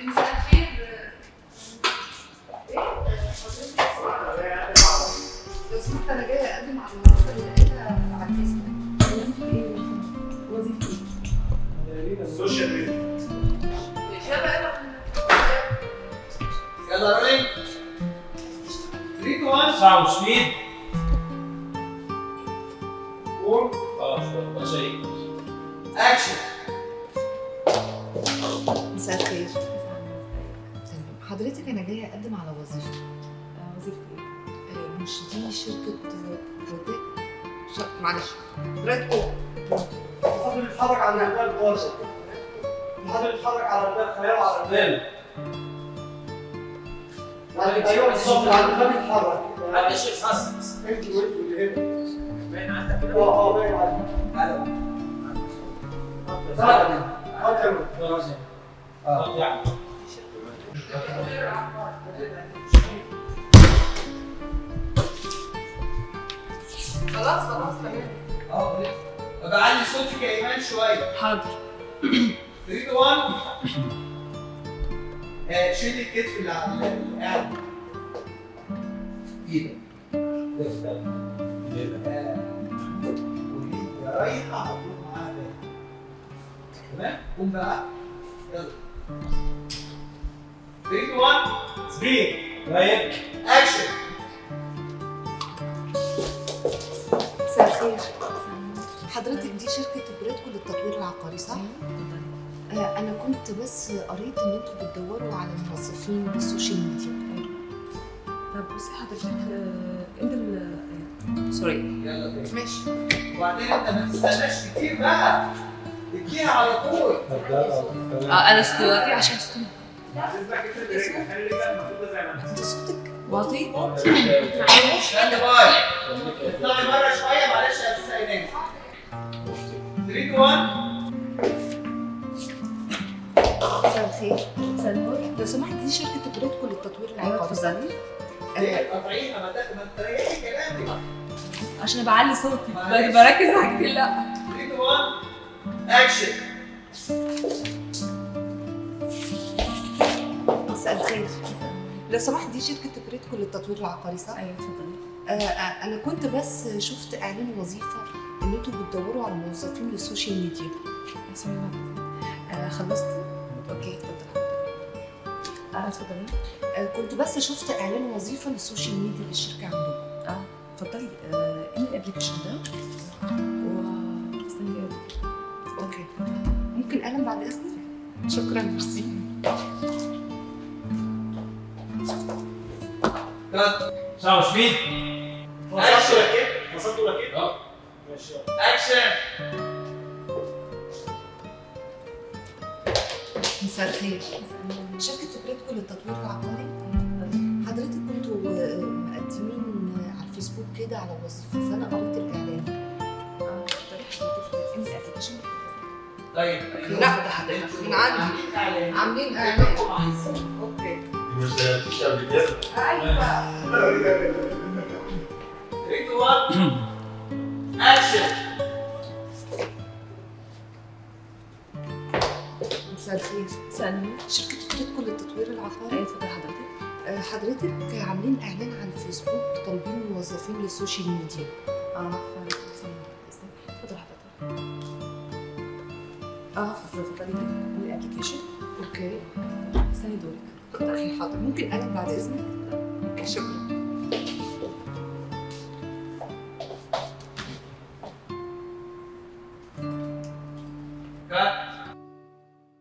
مساء الخير. لو سمحت انا جايه اقدم على الوظيفه اللي لقيتها على الفيسبوك. وظيفه ايه؟ وظيفه ايه؟ السوشيال ميديا. يلا رولينج 3 1 ساعة وسبيد. قول خلاص ده شيء. اكشن. مساء الخير. تمام، حضرتك انا جايه اقدم على وظيفه. وظيفه ايه؟ مش دي شركه معلش ريد او. الحاضر يتحرك على الباب بواسع. الحاضر يتحرك على الباب خيال على الباب. ايوه بالظبط على الباب يتحرك. محدش يتحسس. انت وانت اللي هنا. باين عندك كده؟ باين عليك. هلا. يعني. خلاص تمام. ابقى علي صوتك يا ايمان شويه. حاضر. 3 1 شيل الكتف اللي قاعد ايدك. يا رايحه هتروح معاها تمام؟ قوم بقى يلا 3 1 سبيد. طيب. اكشن. مساء الخير. حضرتك دي شركه بريدكو للتطوير العقاري صح؟ انا كنت بس قريت ان انتوا بتدوروا على موظفين بالسوشيال ميديا. طب بصي حضرتك سوري. يلا ماشي. وبعدين انت ما تستناش كتير بقى، اديها على طول. انا استواتي عشان استوى. انت صوتك واطي. استنى باي. اطلعي بره شويه معلش يا استاذ ايمان. 3 1 مساء الخير. مساء النور. لو سمحت دي شركه بريدكو للتطوير ايوه العقاري صح؟ اتفضلي. ايه قطعيها ما تريحي كلامك. عشان بعلي صوتي بركز على حاجتين. لا 3 1 اكشن. مساء الخير. لو سمحت دي شركه بريدكو للتطوير العقاري صح؟ ايوه اتفضلي. انا كنت بس شفت اعلان وظيفه ان انتوا بتدوروا على موظفين للسوشيال ميديا. اسمعي خلصتي؟ اوكي اتفضلي. اتفضلي. كنت بس شفت اعلان وظيفه للسوشيال ميديا للشركه عندكم. اتفضلي. ايه الابلكيشن ده؟ واستني ايه؟ اوكي ممكن قلم بعد اذنك؟ شكرا ميرسي. ساعة وسبيد. اكشن. وصلت ولا كده؟ ماشي. اكشن. مساء الخير. شركه بريدكو للتطوير العقاري. حضرتك كنتوا مقدمين على الفيسبوك كده على وظيفه فانا قريت الاعلان. اتفضلي حضرتك. انت الابلكيشن طيب لا من عندي عاملين اعلان. اوكي مش مفيش قبل كده. ايوه 3 1 اكشن. مساء الخير. سألني. شركه بريدكو للتطوير العقاري. ايوه اتفضلي حضرتك. حضرتك عاملين اعلان على الفيسبوك طالبين موظفين للسوشيال ميديا. اتفضلي حضرتك. اتفضلي من الابلكيشن. اوكي استني دورك. اوكي حاضر. ممكن قلم بعد اذنك؟ اوكي شكرا.